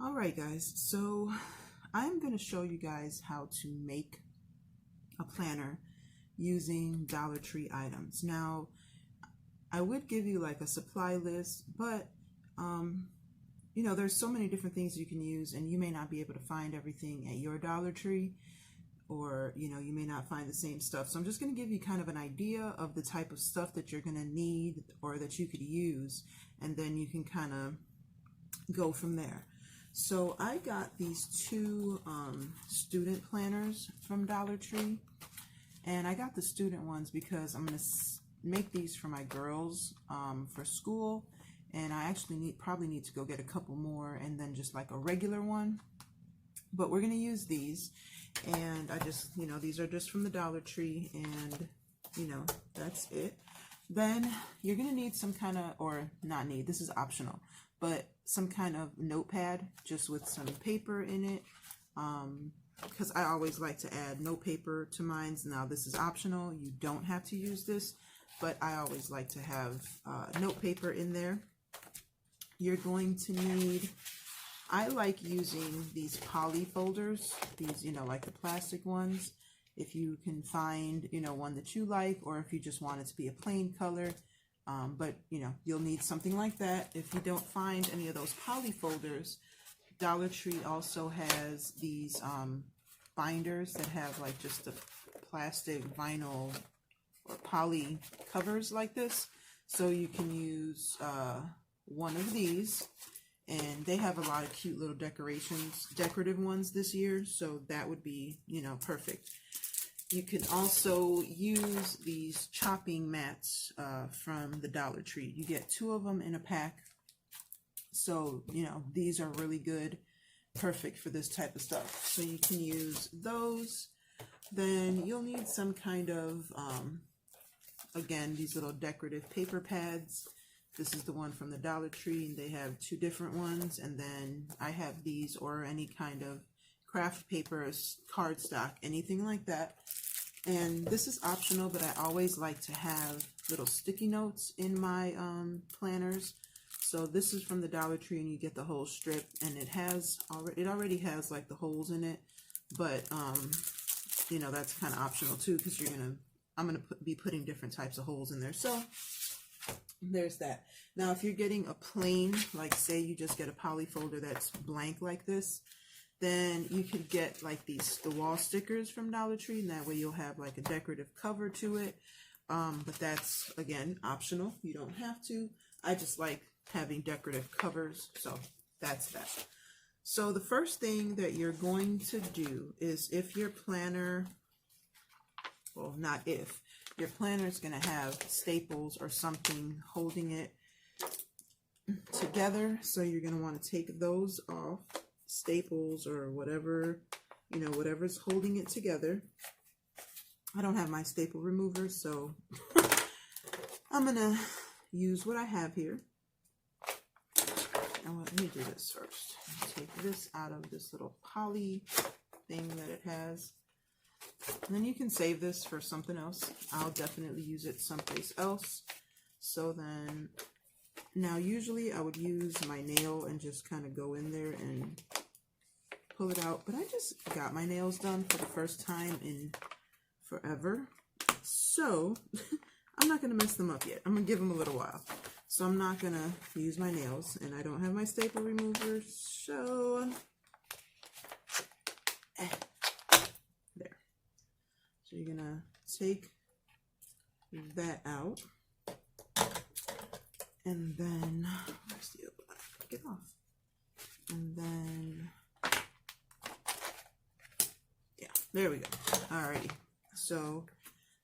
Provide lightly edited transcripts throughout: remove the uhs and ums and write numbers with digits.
All right, guys, so I'm going to show you guys how to make a planner using Dollar Tree items. Now, I would give you like a supply list, but there's so many different things you can use, and you may not be able to find everything at your Dollar Tree, or you may not find the same stuff. So I'm just going to give you kind of an idea of the type of stuff that you're going to need or that you could use, and then you can kind of go from there. So I got these two student planners from Dollar Tree, and I got the student ones because I'm going to make these for my girls for school, and I actually probably need to go get a couple more and then just like a regular one, but we're going to use these. And I just, these are just from the Dollar Tree, and that's it. Then you're going to need some kind of, or not need, this is optional, but some kind of notepad just with some paper in it, because I always like to add note paper to mine. Now this is optional, you don't have to use this, but I always like to have note paper in there. You're going to need, I like using these poly folders, these, like the plastic ones. If you can find, one that you like, or if you just want it to be a plain color, but you'll need something like that. If you don't find any of those poly folders, Dollar Tree also has these binders that have like just the plastic vinyl or poly covers like this. So you can use one of these, and they have a lot of cute little decorative ones this year, so that would be, perfect. You can also use these chopping mats from the Dollar Tree. You get 2 of them in a pack, so, these are really good, perfect for this type of stuff. So you can use those. Then you'll need some kind of, again, these little decorative paper pads. This is the one from the Dollar Tree, and they have 2 different ones. And then I have these, or any kind of craft papers, cardstock, anything like that. And this is optional, but I always like to have little sticky notes in my planners. So this is from the Dollar Tree, and you get the whole strip, and it already has like the holes in it, but that's kind of optional too, because I'm gonna be putting different types of holes in there. So there's that. Now, if you're getting a plain, like say you just get a poly folder that's blank like this, then you could get like the wall stickers from Dollar Tree, and that way you'll have like a decorative cover to it. But that's, again, optional. You don't have to. I just like having decorative covers, so that's that. So the first thing that you're going to do is, if your planner, well, not if, your planner is going to have staples or something holding it together, so you're going to want to take those off, staples or whatever, whatever's holding it together. I don't have my staple remover, so I'm going to use what I have here. Now, let me do this first. Take this out of this little poly thing that it has. And then you can save this for something else. I'll definitely use it someplace else. So then, now usually I would use my nail and just kind of go in there and pull it out. But I just got my nails done for the first time in forever. So I'm not going to mess them up yet. I'm going to give them a little while. So I'm not going to use my nails, and I don't have my staple remover, so there. So you're going to take that out, and then, where's the other one? Get off. And then, yeah, there we go. Alrighty. So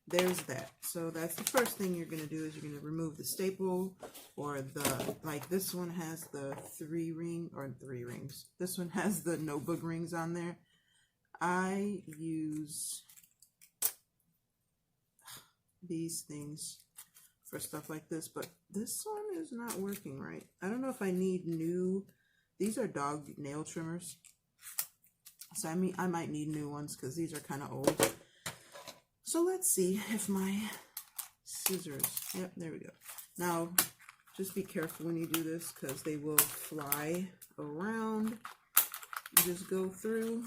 there's that. So that's the first thing you're going to do, is you're going to remove the staple, or like this one has the 3 rings. This one has the notebook rings on there. I use these things for stuff like this, but this one is not working right. I don't know if I need these are dog nail trimmers. So I might need new ones, because these are kind of old. So let's see if my scissors, yep, there we go. Now, just be careful when you do this, because they will fly around. You just go through,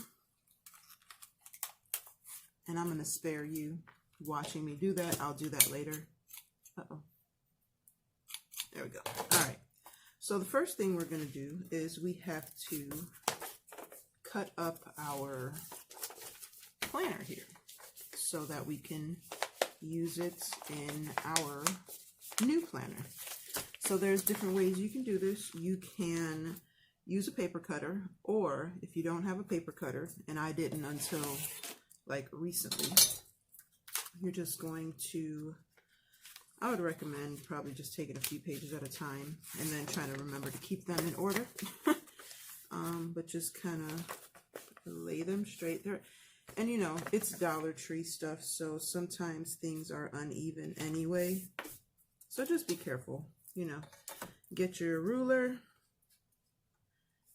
and I'm going to spare you watching me do that. I'll do that later. Uh-oh. There we go. All right. So the first thing we're going to do is we have to cut up our planner here so that we can use it in our new planner. So there's different ways you can do this. You can use a paper cutter, or if you don't have a paper cutter, and I didn't until like recently, you're just going to, I would recommend probably just taking a few pages at a time and then trying to remember to keep them in order. But just kind of lay them straight there. And you know, it's Dollar Tree stuff, so sometimes things are uneven anyway. So just be careful, you know. Get your ruler,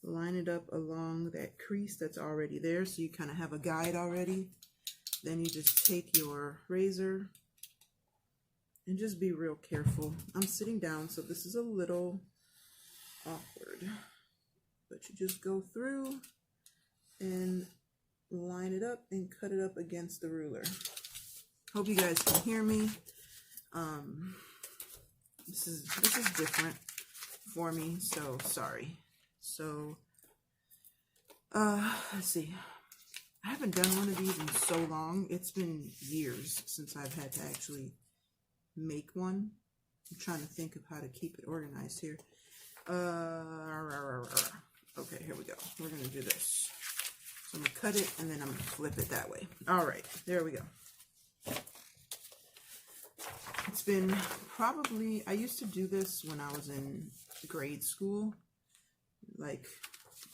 line it up along that crease that's already there, so you kind of have a guide already. Then you just take your razor and just be real careful. I'm sitting down, so this is a little awkward. But you just go through and line it up and cut it up against the ruler. Hope you guys can hear me. This is different for me, so sorry. So let's see. I haven't done one of these in so long. It's been years since I've had to actually make one. I'm trying to think of how to keep it organized here. Okay, here we go. We're going to do this. So I'm going to cut it, and then I'm going to flip it that way. All right, there we go. It's been probably, I used to do this when I was in grade school. Like,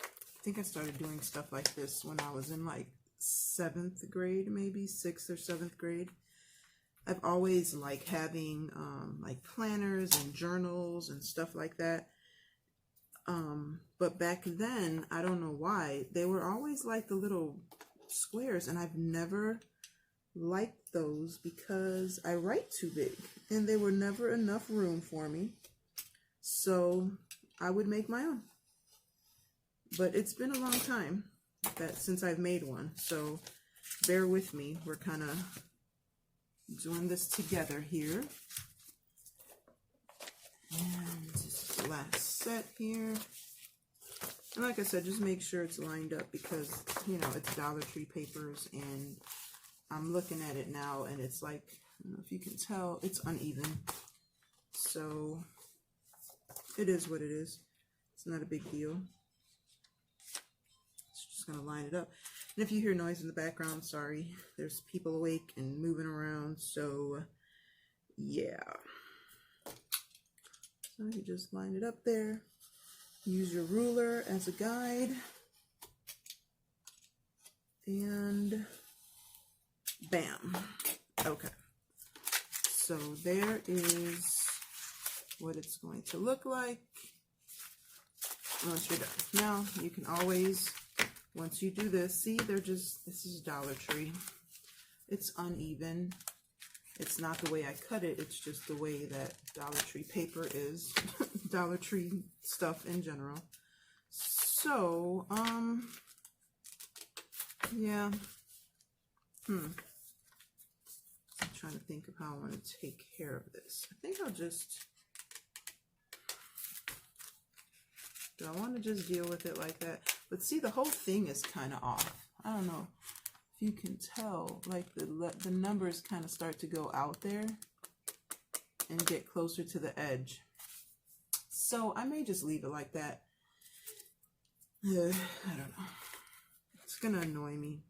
I think I started doing stuff like this when I was in like 7th grade, maybe 6th or 7th grade. I've always liked having like planners and journals and stuff like that. But back then, I don't know why, they were always like the little squares, and I've never liked those because I write too big and there were never enough room for me. So I would make my own. But it's been a long time since I've made one, so bear with me. We're kind of doing this together here. And this is the last set here. And like I said, just make sure it's lined up because, you know, it's Dollar Tree papers, and I'm looking at it now and it's like, I don't know if you can tell, it's uneven. So it is what it is. It's not a big deal. It's just going to line it up. And if you hear noise in the background, sorry. There's people awake and moving around. So yeah. So you just line it up there. Use your ruler as a guide. And bam. Okay. So there is what it's going to look like once you're done. Now you can always, once you do this, see, this is Dollar Tree. It's uneven. It's not the way I cut it, it's just the way that Dollar Tree paper is. Dollar Tree stuff in general. So, yeah. I'm trying to think of how I want to take care of this. I think I'll just, do I want to just deal with it like that? But see, the whole thing is kind of off. I don't know if you can tell, like the numbers kind of start to go out there and get closer to the edge. So I may just leave it like that. I don't know. It's going to annoy me.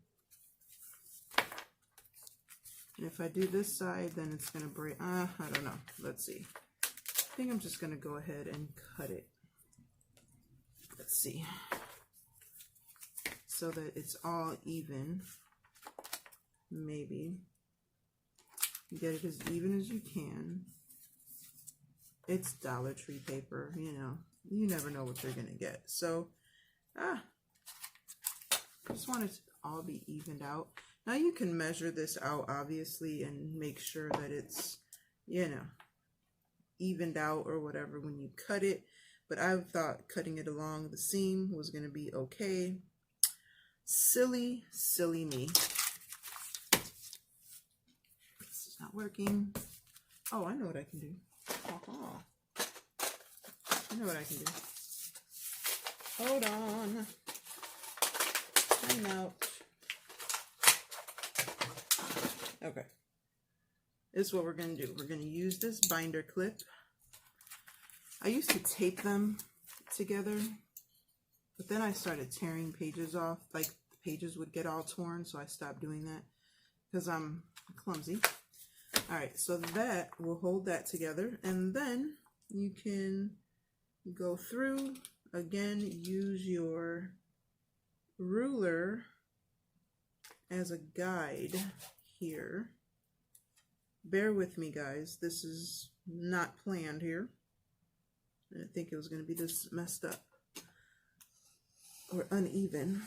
And if I do this side, then it's going to break. I don't know. Let's see. I think I'm just going to go ahead and cut it. Let's see. So that it's all even. Maybe. Get it as even as you can. It's Dollar Tree paper, you know. You never know what you're going to get. So, I just want it to all be evened out. Now you can measure this out, obviously, and make sure that it's, you know, evened out or whatever when you cut it. But I thought cutting it along the seam was going to be okay. Silly, silly me. This is not working. Oh, I know what I can do. I know what I can do. Hold on. Time out. Okay. This is what we're going to do. We're going to use this binder clip. I used to tape them together, but then I started tearing pages off. Like, the pages would get all torn, so I stopped doing that because I'm clumsy. All right, so that will hold that together, and then you can go through, again, use your ruler as a guide here. Bear with me, guys. This is not planned here. I didn't think it was going to be this messed up or uneven.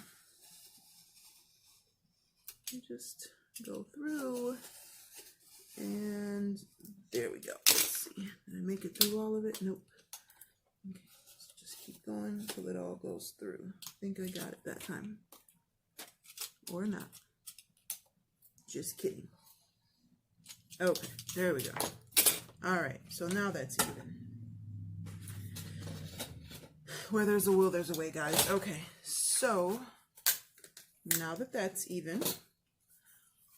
You just go through, and there we go. Let's see. Did I make it through all of it? Nope. Okay, let's just keep going until it all goes through. I think I got it that time. Or not. Just kidding. Okay, there we go. All right, so now that's even. Where there's a will, there's a way, guys. Okay, so now that that's even,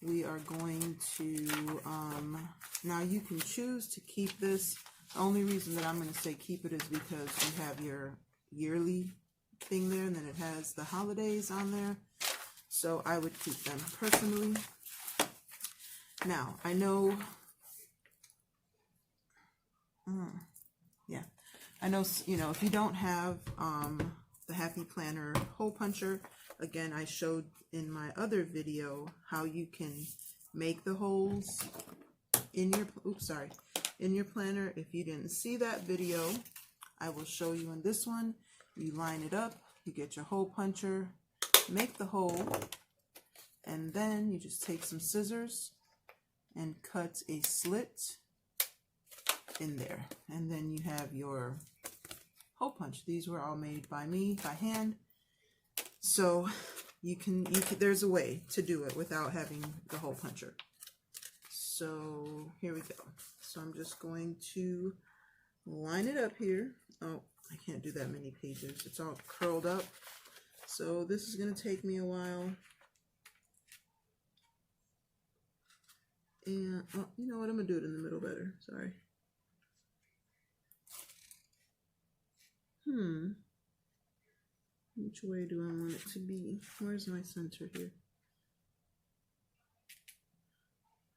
we are going to, now you can choose to keep this. The only reason that I'm going to say keep it is because you have your yearly thing there, and then it has the holidays on there. So I would keep them personally. Now, I know, I know, you know, if you don't have the Happy Planner hole puncher, again, I showed in my other video how you can make the holes in your, in your planner. If you didn't see that video, I will show you in this one. You line it up, you get your hole puncher, make the hole, and then you just take some scissors and cut a slit in there, and then you have your hole punch. These were all made by me by hand, so you can there's a way to do it without having the hole puncher. So here we go. So I'm just going to line it up here. Oh, I can't do that many pages, it's all curled up, so this is going to take me a while. And oh, you know what, I'm gonna do it in the middle better. Sorry. Which way do I want it to be? Where's my center here?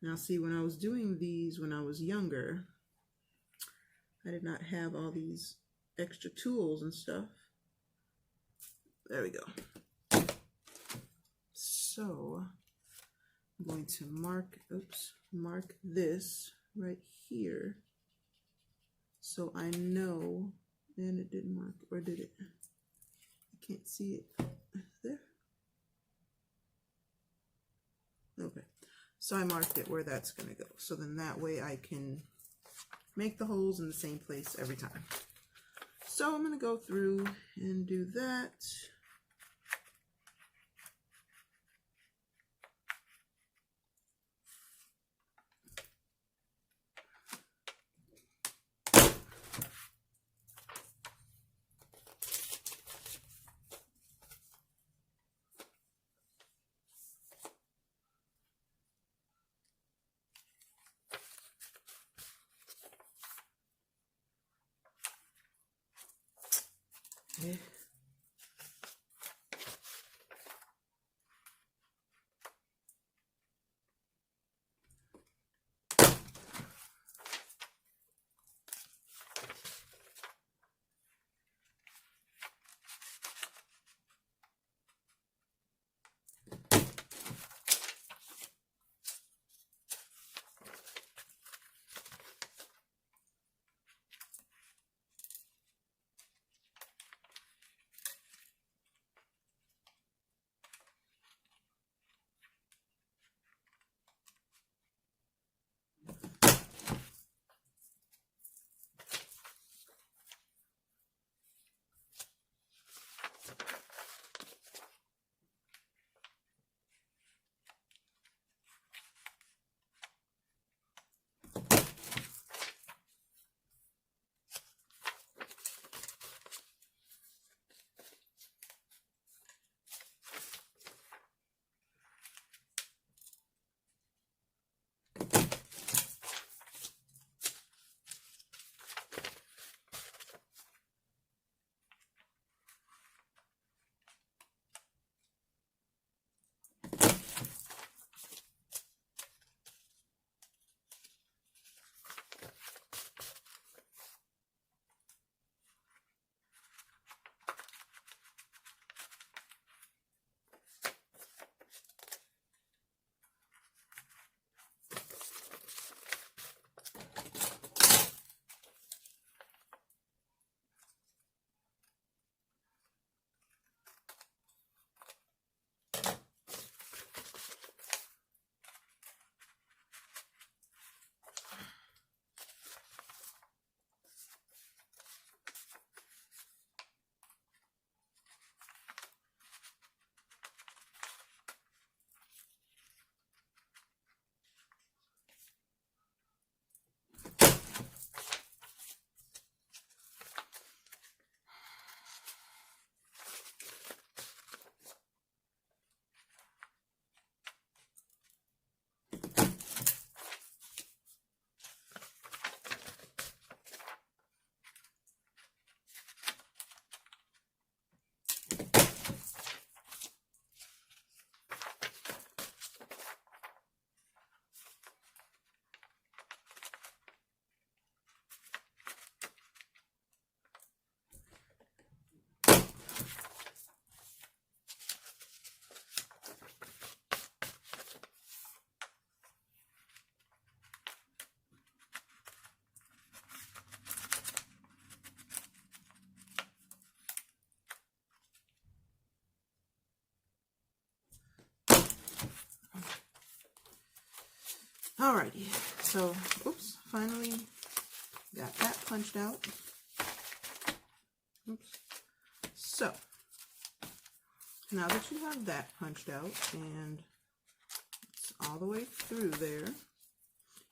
Now see, when I was doing these when I was younger, I did not have all these extra tools and stuff. There we go. So I'm going to mark this right here, so I know, and it didn't mark, or did it? I can't see it there. Okay, so I marked it where that's going to go, so then that way I can make the holes in the same place every time. So I'm going to go through and do that. Okay. Alrighty, so, oops, finally got that punched out. Oops. So, now that you have that punched out and it's all the way through there,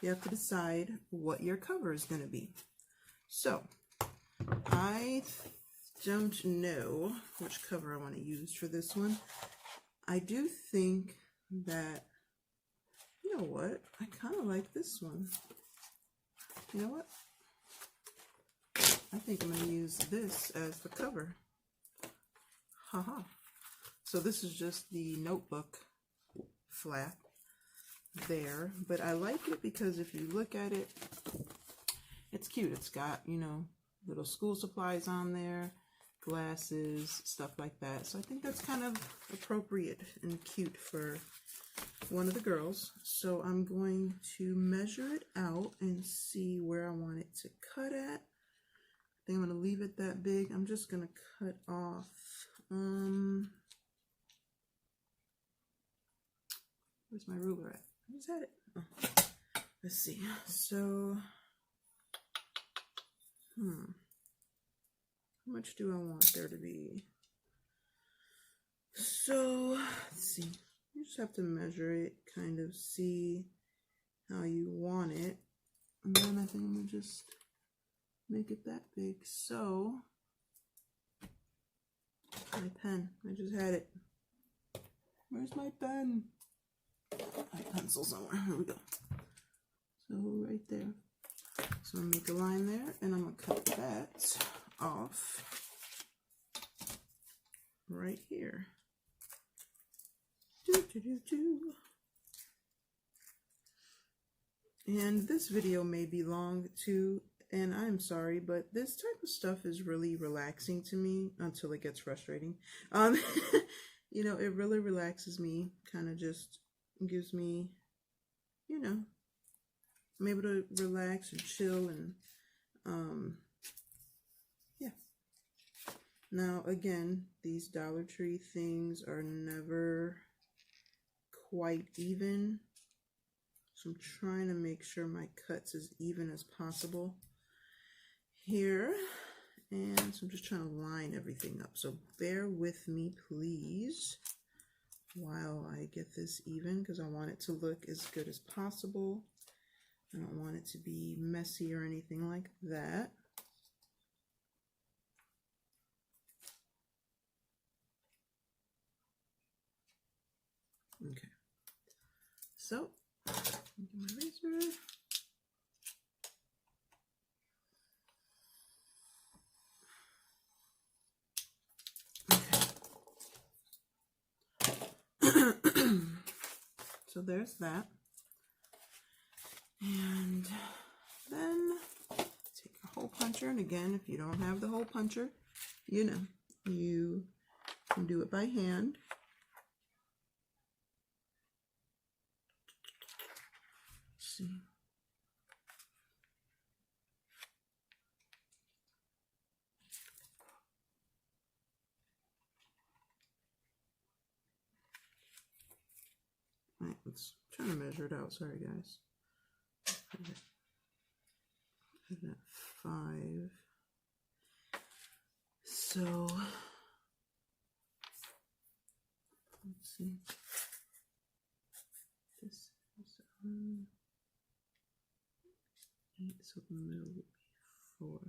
you have to decide what your cover is going to be. So, I don't know which cover I want to use for this one. I do think that, you know what, I kind of like this one. You know what? I think I'm going to use this as the cover. Haha. So this is just the notebook flap there, but I like it because if you look at it, it's cute. It's got, you know, little school supplies on there, glasses, stuff like that. So I think that's kind of appropriate and cute for one of the girls. So I'm going to measure it out and see where I want it to cut at. I think I'm going to leave it that big. I'm just going to cut off, where's my ruler at? I just had it. Oh. Let's see. So, how much do I want there to be? So, let's see. You just have to measure it, kind of see how you want it. And then I think I'm going to just make it that big. So, my pen. I just had it. Where's my pen? My pencil somewhere. Here we go. So, right there. So, I'm going to make a line there, and I'm going to cut that off right here. And this video may be long too, and I'm sorry, but this type of stuff is really relaxing to me until it gets frustrating. You know, it really relaxes me, kind of just gives me, you know, I'm able to relax and chill and, yeah. Now, again, these Dollar Tree things are never quite even. So I'm trying to make sure my cut's as even as possible here. And so I'm just trying to line everything up. So bear with me, please, while I get this even, because I want it to look as good as possible. I don't want it to be messy or anything like that. Okay. So, get my razor. Okay. So there's that. And then take a hole puncher. And again, if you don't have the hole puncher, you know, you can do it by hand. Let's see. All right, let's try to measure it out. Sorry, guys. Put it at 5. So let's see. This is 8, so the middle would be 4.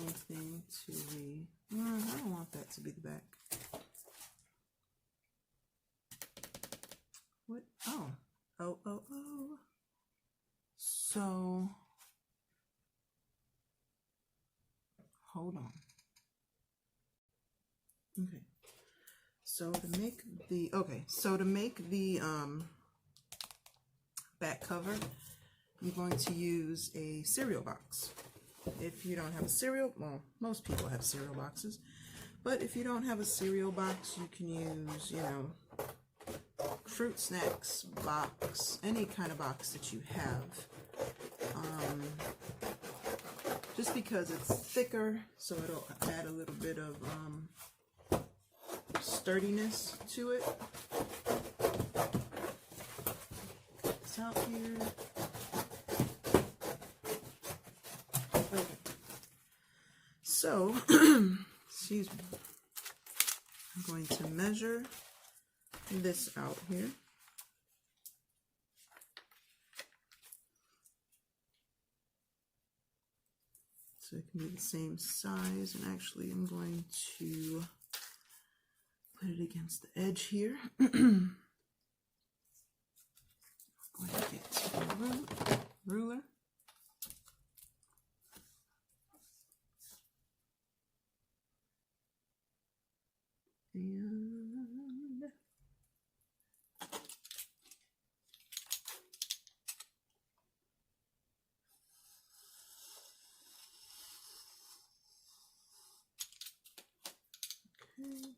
same thing to the, I don't want that to be the back. What? Oh. So, hold on. Okay. So to make the, back cover, you're going to use a cereal box. If you don't have a cereal, well, most people have cereal boxes, but if you don't have a cereal box, you can use, you know, fruit snacks box, any kind of box that you have. Just because it's thicker, so it'll add a little bit of sturdiness to it. It's out here. Okay. So, excuse me. I'm going to measure this out here. So it can be the same size, and actually I'm going to put it against the edge here. I'm going to get a ruler. And okay.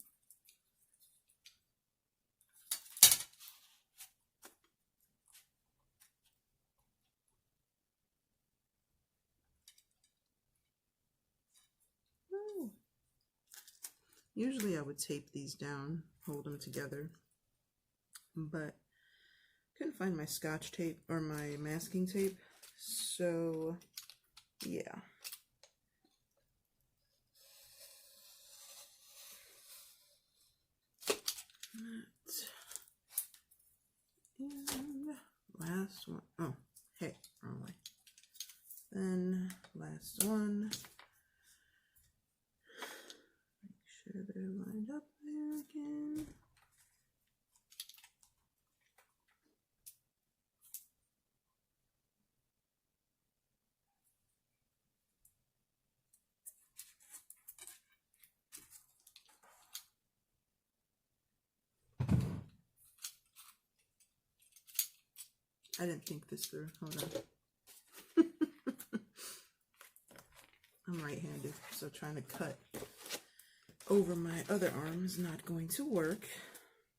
Oh. Usually I would tape these down, hold them together, but couldn't find my Scotch tape or my masking tape, so yeah. And last one. Oh, hey, wrong way. Then last one. Make sure they're lined up there again. I didn't think this through. Hold on. I'm right-handed, so trying to cut over my other arm is not going to work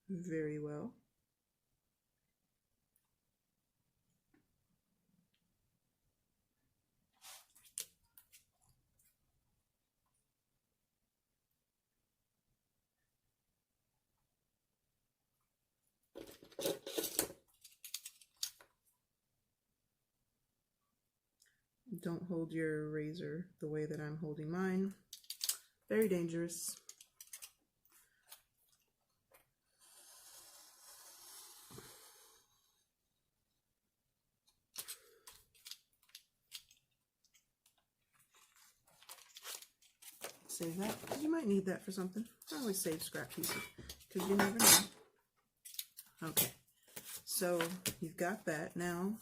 very well. Don't hold your razor the way that I'm holding mine. Very dangerous. Save that, because you might need that for something. I always save scrap pieces, because you never know. Okay, so you've got that. Now,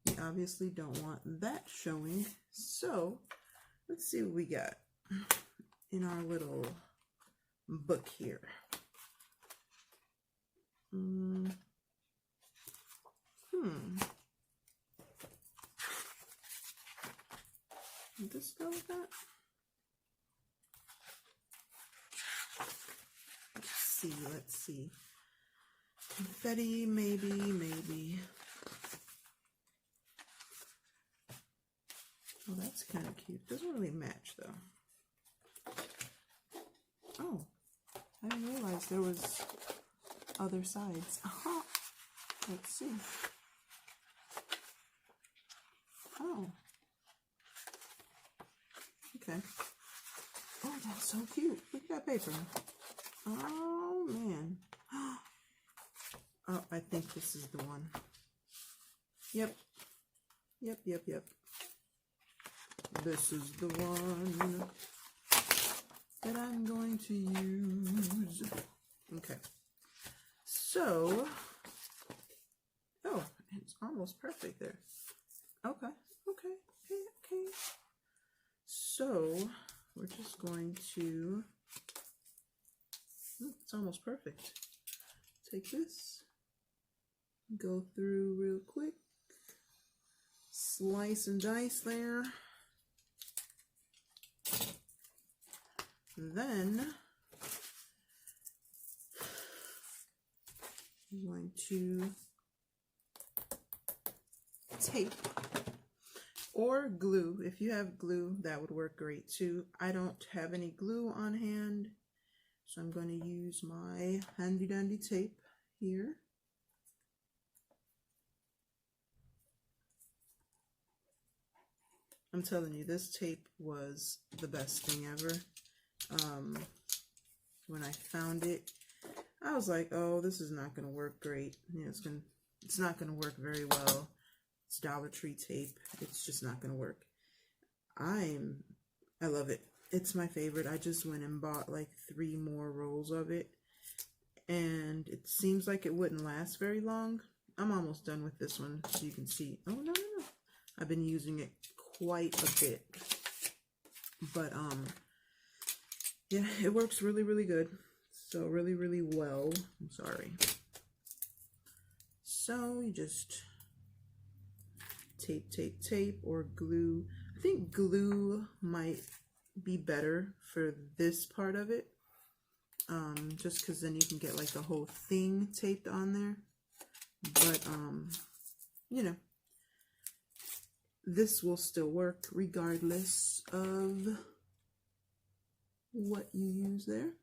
you obviously don't want that showing, so let's see what we got in our little book here. Did this go with that? Let's see. Confetti, maybe. Oh, that's kind of cute. Doesn't really match, though. Oh, I didn't realize there was other sides. Aha! Let's see. Oh. Okay. Oh, that's so cute. Look at that paper. Oh, man. Oh, I think this is the one. Yep. Yeah, this is the one that I'm going to use. Okay. So, oh, it's almost perfect there. Okay. So, we're just going to, it's almost perfect. Take this, go through real quick, slice and dice there. Then, I'm going to tape or glue. If you have glue, that would work great too. I don't have any glue on hand, so I'm going to use my handy dandy tape here. I'm telling you, this tape was the best thing ever. When I found it, I was like, oh, this is not going to work great. You know, it's not going to work very well. It's Dollar Tree tape. It's just not going to work. I love it. It's my favorite. I just went and bought like 3 more rolls of it, and it seems like it wouldn't last very long. I'm almost done with this one, so you can see. Oh, no. I've been using it quite a bit, but yeah, it works really, really good. So really, really well. I'm sorry. So you just tape or glue. I think glue might be better for this part of it, just because then you can get like the whole thing taped on there. But you know, this will still work regardless of what you use there.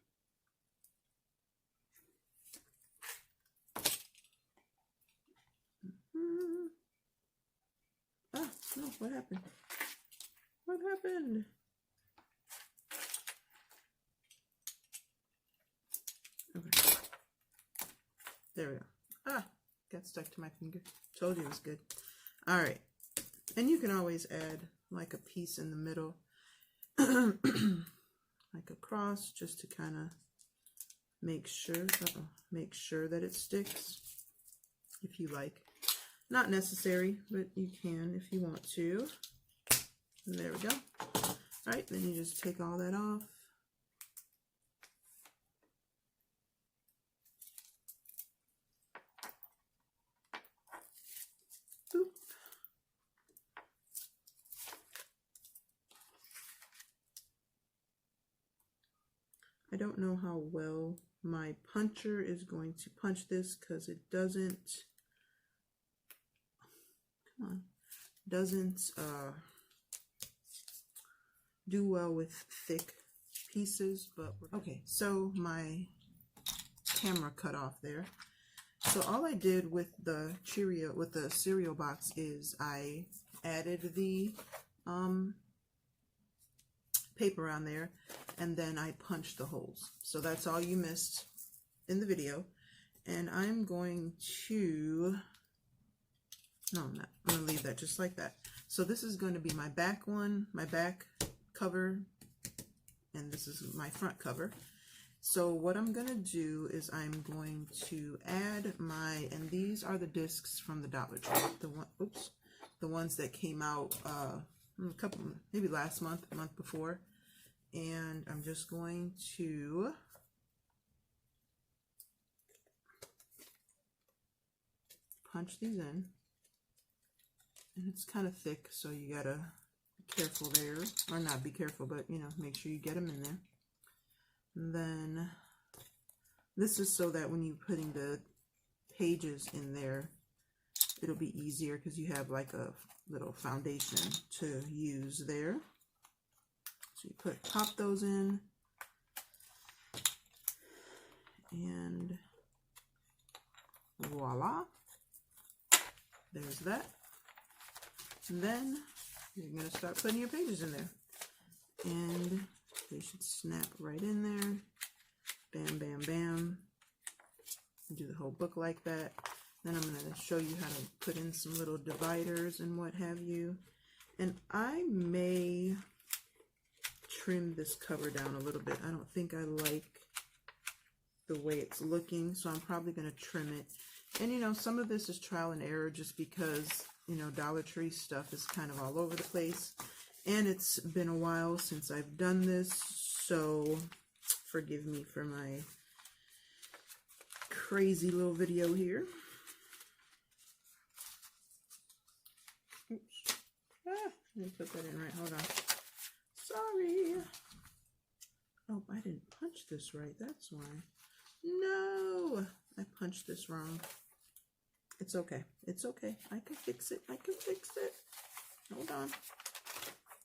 Ah, no, what happened? What happened? Okay. There we go. Ah, got stuck to my finger. Told you it was good. All right. And you can always add like a piece in the middle, like a cross, just to kind of make sure that it sticks, if you like. Not necessary, but you can if you want to. And there we go. All right, then you just take all that off. Boop. I don't know how well my puncher is going to punch this because it doesn't, do well with thick pieces, but okay. So my camera cut off there. So all I did with the cereal box is I added the paper on there, and then I punched the holes. So that's all you missed in the video. And I'm going to, no, I'm not. I'm going to leave that just like that. So this is going to be my back one, my back cover, and this is my front cover. So what I'm going to do is I'm going to add and these are the discs from the Dollar Tree. The ones that came out maybe last month, the month before. And I'm just going to punch these in. And it's kind of thick, so you gotta be careful there. Or not be careful, but you know, make sure you get them in there. And then this is so that when you're putting the pages in there, it'll be easier because you have like a little foundation to use there. So you pop those in, and voila, there's that. And then you're going to start putting your pages in there, and they should snap right in there. Bam, bam, bam. Do the whole book like that. Then I'm going to show you how to put in some little dividers and what have you. And I may trim this cover down a little bit. I don't think I like the way it's looking, so I'm probably going to trim it. And you know, some of this is trial and error just because, you know, Dollar Tree stuff is kind of all over the place. And it's been a while since I've done this, so forgive me for my crazy little video here. Oops. Ah, let me put that in right. Hold on. Sorry. Oh, I didn't punch this right. That's why. No, I punched this wrong. It's okay. It's okay. I can fix it. I can fix it. Hold on.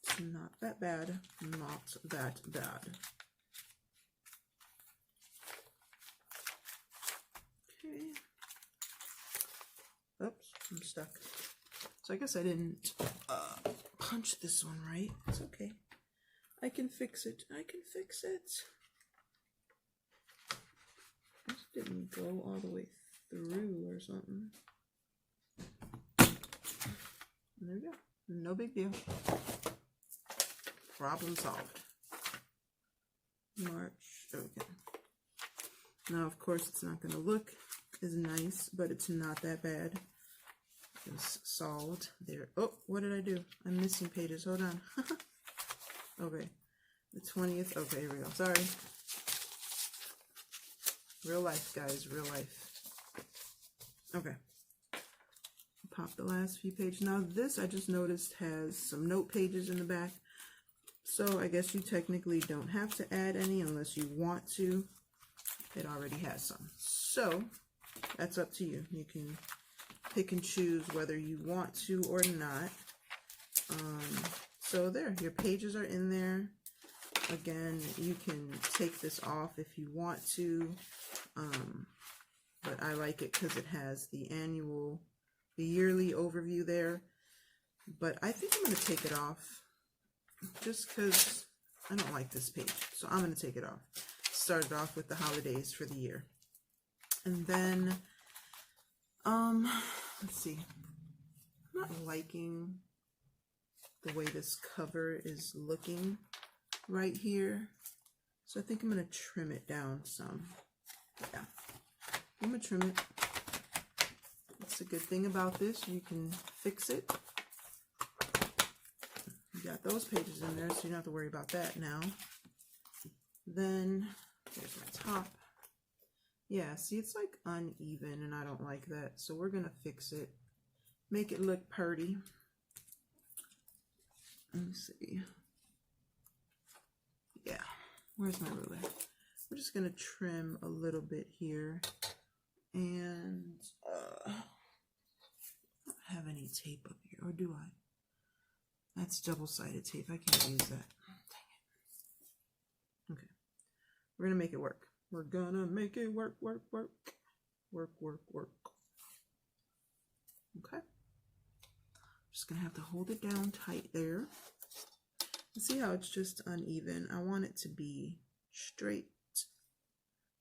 It's not that bad. Not that bad. Okay. Oops, I'm stuck. So I guess I didn't punch this one right. It's okay. I can fix it. I can fix it. This didn't go all the way through or something. There we go. No big deal. Problem solved. March. Okay. Now, of course, it's not going to look as nice, but it's not that bad. It's solved. There. Oh, what did I do? I'm missing pages. Hold on. Okay. The 20th. Okay, here we go. Sorry. Real life, guys. Real life. Okay. Pop the last few pages. Now, this I just noticed has some note pages in the back. So I guess you technically don't have to add any unless you want to. It already has some. So that's up to you. You can pick and choose whether you want to or not. So there, your pages are in there. Again, you can take this off if you want to. But I like it because it has the yearly overview there. But I think I'm going to take it off just because I don't like this page. So I'm going to take it off. Started off with the holidays for the year. And then, let's see. I'm not liking the way this cover is looking right here. So I think I'm going to trim it down some. Yeah. I'm going to trim it. That's a good thing about this. You can fix it. You got those pages in there, so you don't have to worry about that now. Then, there's my top. Yeah, see, it's like uneven, and I don't like that. So we're going to fix it. Make it look pretty. Let me see. Yeah, where's my ruler? We're just going to trim a little bit here. And I don't have any tape up here, or do I? That's double-sided tape. I can't use that. Dang it. Okay. We're going to make it work. We're going to make it work, work, work. Work, work, work. Okay. Just going to have to hold it down tight there. See how it's just uneven? I want it to be straight.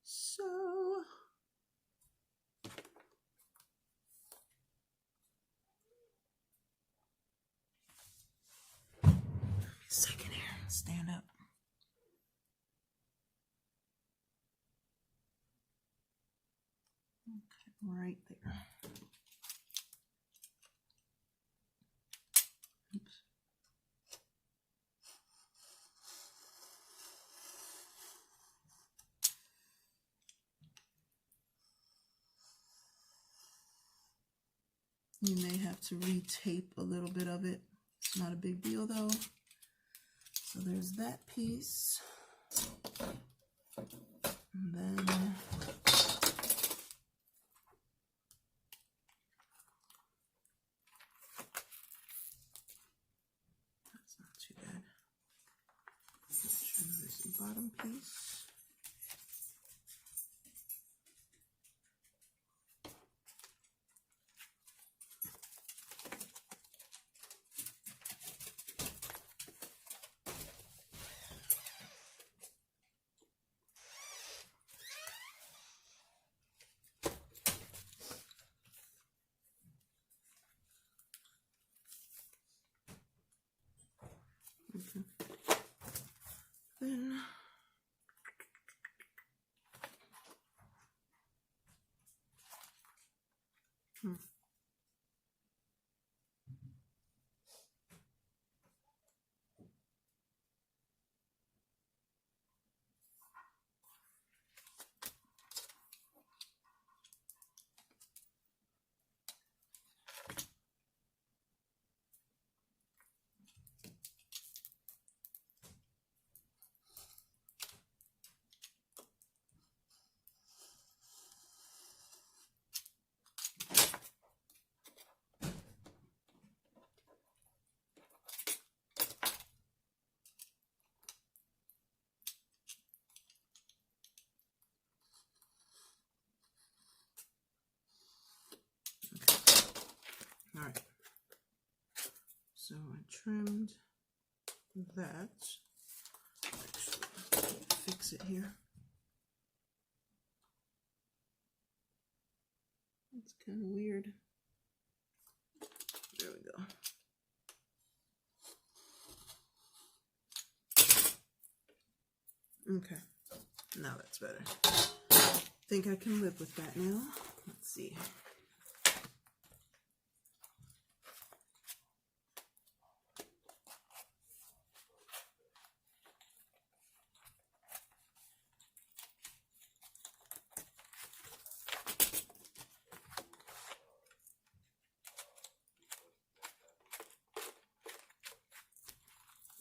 So, give me a second here. Stand up. Okay, right there. Oops. You may have to retape a little bit of it. It's not a big deal though. So there's that piece. And then that's not too bad. Let's trim this bottom piece. All right. So I trimmed that. Actually, fix it here. It's kind of weird. There we go. Okay, now that's better. I think I can live with that now. Let's see.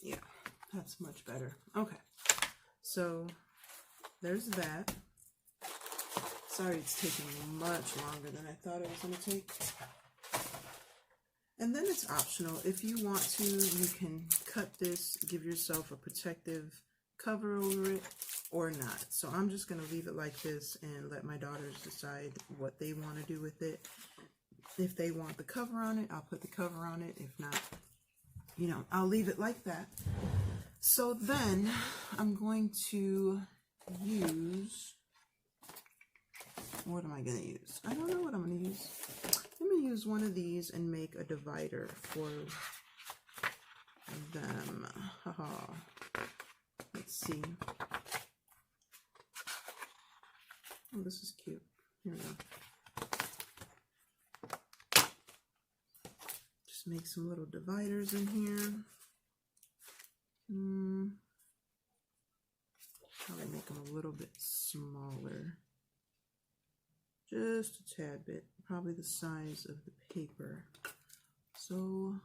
Yeah, that's much better. Okay. So there's that. Sorry it's taking much longer than I thought it was going to take. And then it's optional. If you want to, you can cut this, give yourself a protective cover over it or not. So I'm just going to leave it like this and let my daughters decide what they want to do with it. If they want the cover on it, I'll put the cover on it. If not, you know, I'll leave it like that. So then I'm going to use, what am I going to use? I don't know what I'm going to use. I'm going to use one of these and make a divider for them. Haha. Let's see. Oh, this is cute. Here we go. Just make some little dividers in here. Probably make them a little bit smaller. Just a tad bit. Probably the size of the paper. So,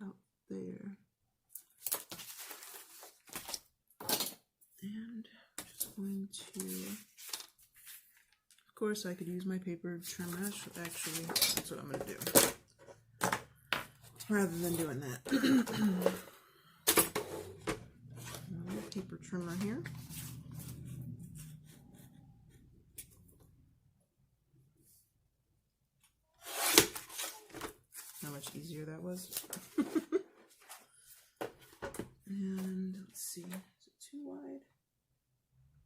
about there. And I'm just going to, of course I could use my paper trimmer. Actually, that's what I'm going to do. Rather than doing that. Paper trimmer here. How much easier that was. And let's see, is it too wide?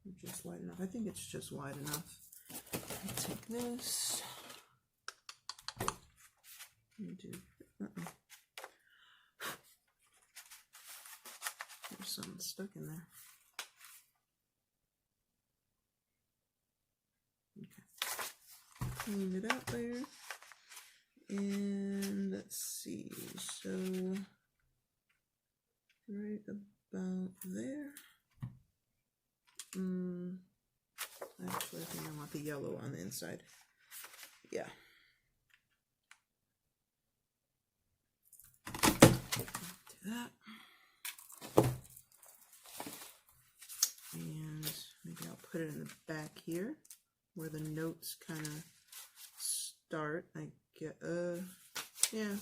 Or just wide enough? I think it's just wide enough. I'll take this. And do, there's something stuck in there. Okay. Clean it out there. And let's see. So right about there. Actually, I think I want the yellow on the inside. Yeah. Do that. And maybe I'll put it in the back here where the notes kind of start. I get, yeah,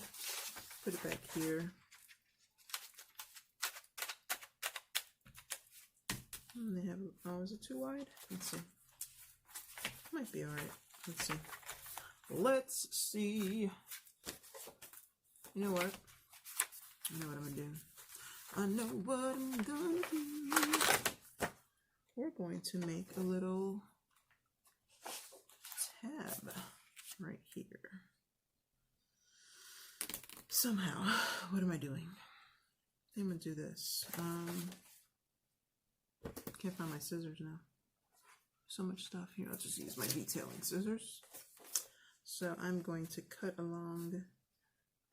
put it back here. And they have, oh, is it too wide? Let's see. Might be alright. Let's see. Let's see. You know what? I know what I'm gonna do. I know what I'm gonna do. We're going to make a little tab right here. Somehow. What am I doing? I'm gonna do this. Can't find my scissors now. So much stuff here. I'll just use my detailing scissors. So I'm going to cut along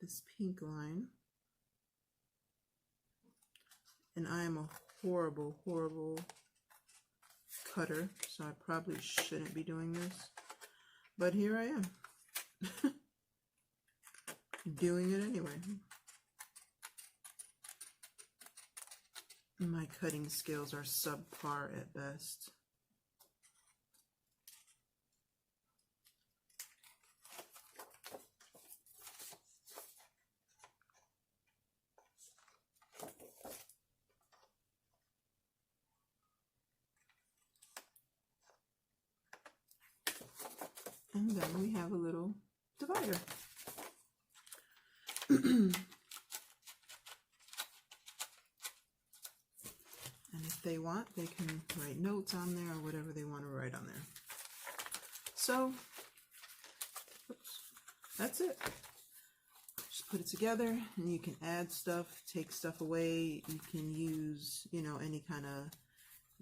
this pink line. And I am a horrible, horrible cutter, so I probably shouldn't be doing this. But here I am. Doing it anyway. My cutting skills are subpar at best. And then we have a little divider. And if they want, they can write notes on there or whatever they want to write on there. So, oops, that's it. Just put it together, and you can add stuff, take stuff away. You can use, you know, any kind of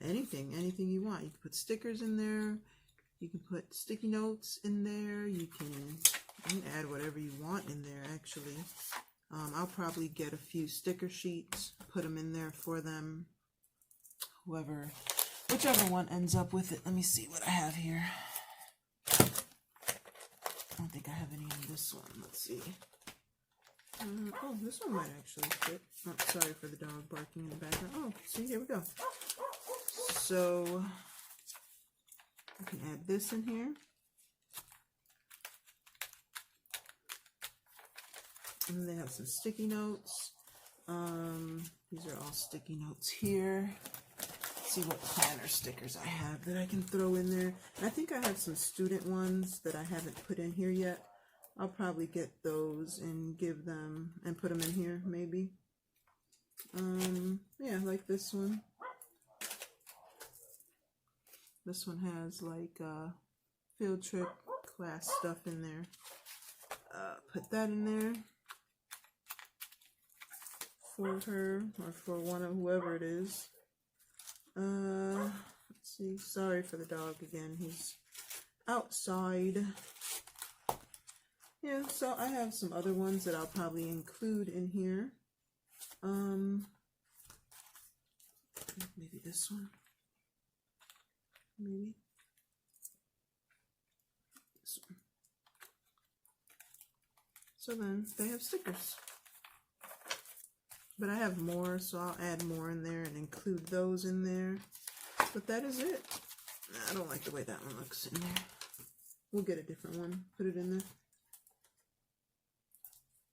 anything you want. You can put stickers in there. You can put sticky notes in there. You can add whatever you want in there, actually. I'll probably get a few sticker sheets, put them in there for them. Whichever one ends up with it. Let me see what I have here. I don't think I have any in this one. Let's see. Oh, this one might actually fit. Oh, sorry for the dog barking in the background. Oh, see, here we go. So, I can add this in here. And they have some sticky notes. These are all sticky notes here. Let's see what planner stickers I have that I can throw in there. And I think I have some student ones that I haven't put in here yet. I'll probably get those and give them and put them in here, maybe. Yeah, like this one. This one has like field trip class stuff in there. Put that in there for her or for one of whoever it is. Let's see. Sorry for the dog again. He's outside. Yeah, so I have some other ones that I'll probably include in here. Maybe this one. Maybe this one. So then they have stickers. But I have more, so I'll add more in there and include those in there. But that is it. I don't like the way that one looks in there. We'll get a different one. Put it in there.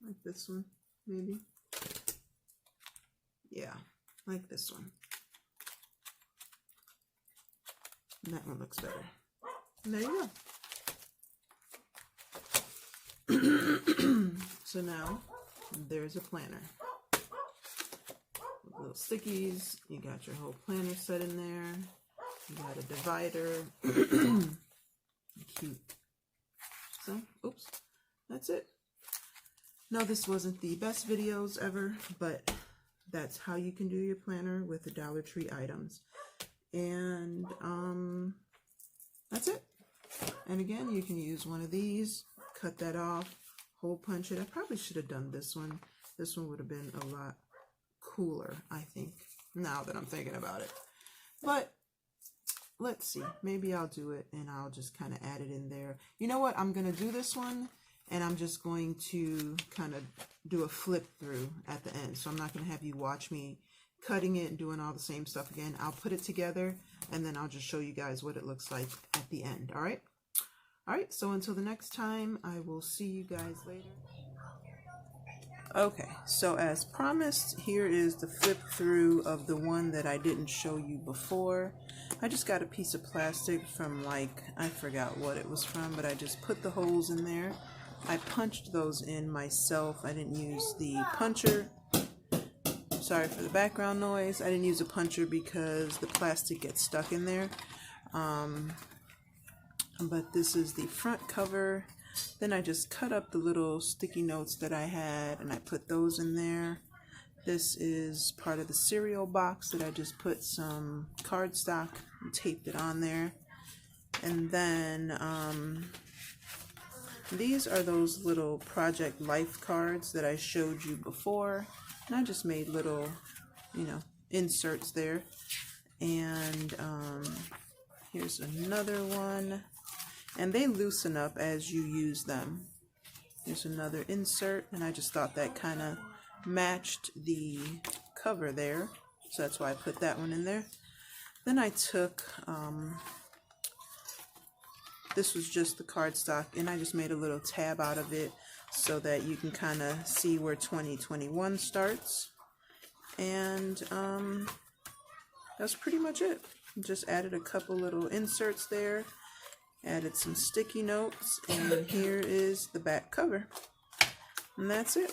Like this one, maybe. Yeah, like this one. And that one looks better. And there you go. So now, there's a planner. With little stickies. You got your whole planner set in there. You got a divider. Cute. So, oops. That's it. Now, this wasn't the best videos ever, but that's how you can do your planner with the Dollar Tree items. And that's it. And again, you can use one of these, cut that off, hole punch it. I probably should have done this one. This one would have been a lot cooler, I think, now that I'm thinking about it. But let's see. Maybe I'll do it and I'll just kind of add it in there. You know what? I'm going to do this one. And I'm just going to kind of do a flip through at the end. So I'm not going to have you watch me cutting it and doing all the same stuff again. I'll put it together and then I'll just show you guys what it looks like at the end. All right? All right. So until the next time, I will see you guys later. Okay. So as promised, here is the flip through of the one that I didn't show you before. I just got a piece of plastic from I forgot what it was from, but I just put the holes in there. I punched those in myself. I didn't use the puncher. Sorry for the background noise. I didn't use a puncher because the plastic gets stuck in there. But this is the front cover. Then I just cut up the little sticky notes that I had and I put those in there. This is part of the cereal box that I just put some cardstock and taped it on there. And then these are those little Project Life cards that I showed you before. And I just made little, inserts there. And here's another one. And they loosen up as you use them. Here's another insert. And I just thought that kind of matched the cover there. So that's why I put that one in there. Then I took... this was just the cardstock, and I just made a little tab out of it so that you can kind of see where 2021 starts. And that's pretty much it. Just added a couple little inserts there, added some sticky notes, and here is the back cover. And that's it.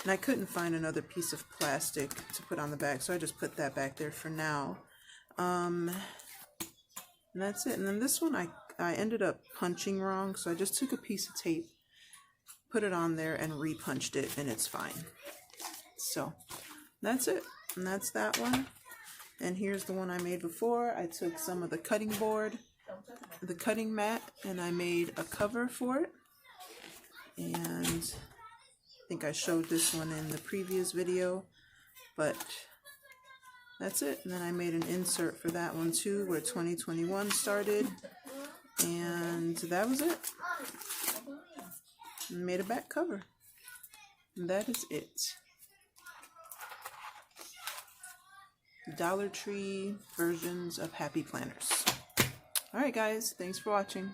And I couldn't find another piece of plastic to put on the back, so I just put that back there for now. And that's it. And then this one I ended up punching wrong, so I just took a piece of tape, put it on there, and repunched it, and it's fine. So that's it. And that's that one. And here's the one I made before. I took some of the cutting board, the cutting mat, and I made a cover for it. And I think I showed this one in the previous video, but that's it. And then I made an insert for that one too, where 2021 started, and that was it. And made a back cover. And that is it. Dollar Tree versions of Happy Planners. Alright guys, thanks for watching.